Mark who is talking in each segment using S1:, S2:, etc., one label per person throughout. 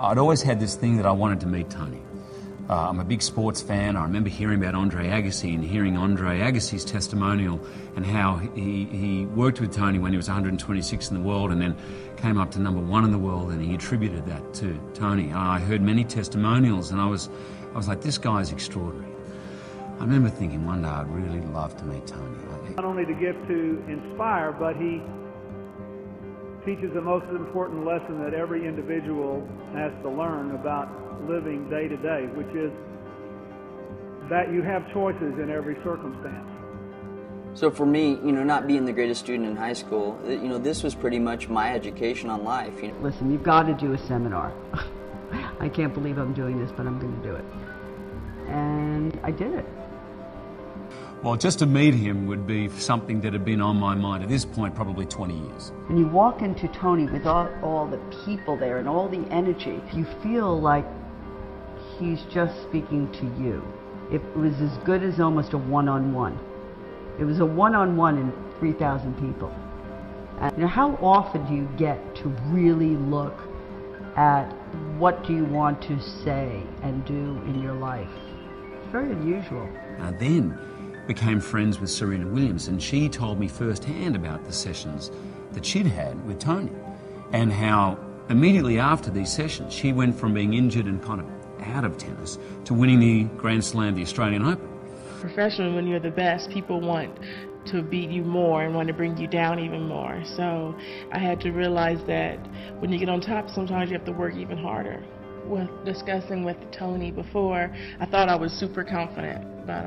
S1: I'd always had this thing that I wanted to meet Tony. I'm a big sports fan. I remember hearing about Andre Agassi and hearing Andre Agassi's testimonial and how he worked with Tony when he was 126 in the world and then came up to #1 in the world, and he attributed that to Tony. I heard many testimonials and I was like, this guy's extraordinary. I remember thinking one day I'd really love to meet Tony.
S2: Not only the gift to inspire, but he teaches the most important lesson that every individual has to learn about living day to day, which is that you have choices in every circumstance.
S3: So for me, not being the greatest student in high school, this was pretty much my education on life.
S4: Listen, you've got to do a seminar. I can't believe I'm doing this, but I'm going to do it. And I did it.
S1: Well, just to meet him would be something that had been on my mind at this point probably 20 years.
S4: And you walk into Tony with all the people there and all the energy. You feel like he's just speaking to you. It was as good as almost a one-on-one. It was a one-on-one in 3,000 people. And how often do you get to really look at what do you want to say and do in your life? It's very unusual.
S1: Then became friends with Serena Williams, and she told me firsthand about the sessions that she'd had with Tony and how immediately after these sessions she went from being injured and kind of out of tennis to winning the Grand Slam, the Australian Open.
S5: Professionally, when you're the best, people want to beat you more and want to bring you down even more. So I had to realize that when you get on top, sometimes you have to work even harder. With discussing with Tony before, I thought I was super confident, but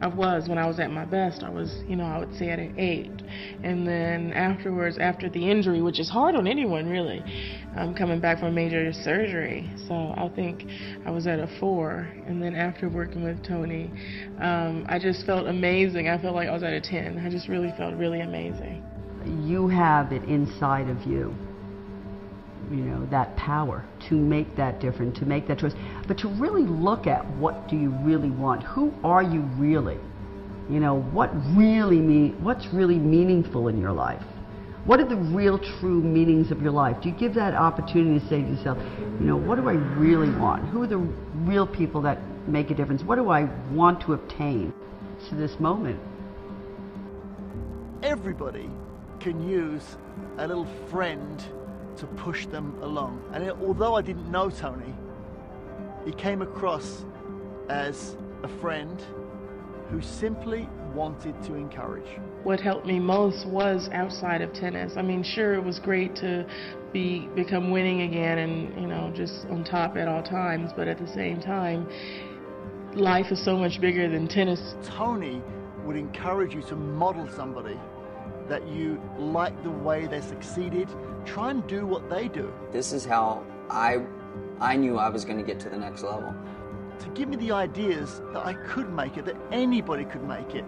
S5: I was, when I was at my best, I was, I would say at an 8. And then afterwards, after the injury, which is hard on anyone really, coming back from major surgery, so I think I was at a 4. And then after working with Tony, I just felt amazing. I felt like I was at a 10. I just really felt really amazing.
S4: You have it inside of you. That power to make that difference, to make that choice, but to really look at what do you really want? Who are you really? What's really meaningful in your life? What are the real true meanings of your life? Do you give that opportunity to say to yourself, what do I really want? Who are the real people that make a difference? What do I want to obtain to this moment?
S6: Everybody can use a little friend to push them along. And although I didn't know Tony, he came across as a friend who simply wanted to encourage.
S5: What helped me most was outside of tennis. I mean, sure, it was great to become winning again and, just on top at all times, but at the same time, life is so much bigger than tennis.
S6: Tony would encourage you to model somebody that you like the way they succeeded. Try and do what they do.
S3: This is how I knew I was going to get to the next level.
S6: To give me the ideas that I could make it, that anybody could make it.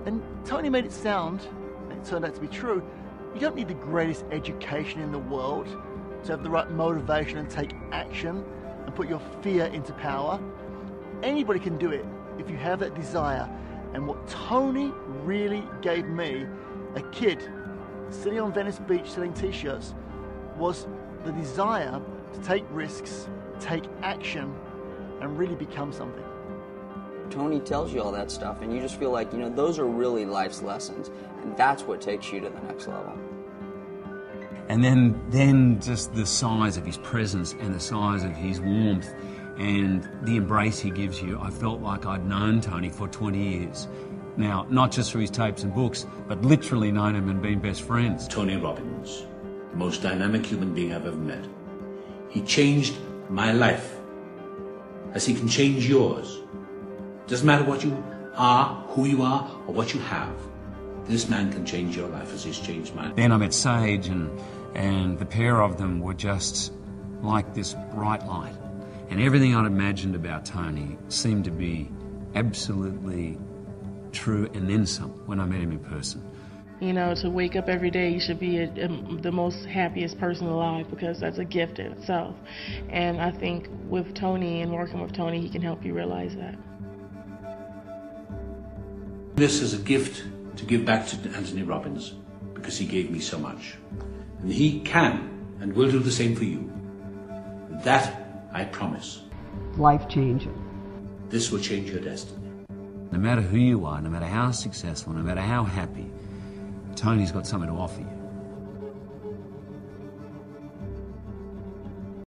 S6: And Tony made it sound, and it turned out to be true, you don't need the greatest education in the world to have the right motivation and take action and put your fear into power. Anybody can do it if you have that desire. And what Tony really gave me, a kid sitting on Venice Beach selling t-shirts, was the desire to take risks, take action, and really become something.
S3: Tony tells you all that stuff, and you just feel like, those are really life's lessons, and that's what takes you to the next level.
S1: And then just the size of his presence and the size of his warmth and the embrace he gives you. I felt like I'd known Tony for 20 years. Now, not just through his tapes and books, but literally known him and been best friends.
S7: Tony Robbins, the most dynamic human being I've ever met. He changed my life, as he can change yours. Doesn't matter what you are, who you are, or what you have. This man can change your life as he's changed mine.
S1: Then I met Sage, and the pair of them were just like this bright light. And everything I'd imagined about Tony seemed to be absolutely true, and then some, when I met him in person.
S5: To wake up every day, you should be the most happiest person alive, because that's a gift in itself. And I think with Tony and working with Tony, he can help you realize that.
S7: This is a gift to give back to Anthony Robbins, because he gave me so much. And he can and will do the same for you. That I promise.
S4: Life-changing.
S7: This will change your destiny.
S1: No matter who you are, no matter how successful, no matter how happy, Tony's got something to offer you.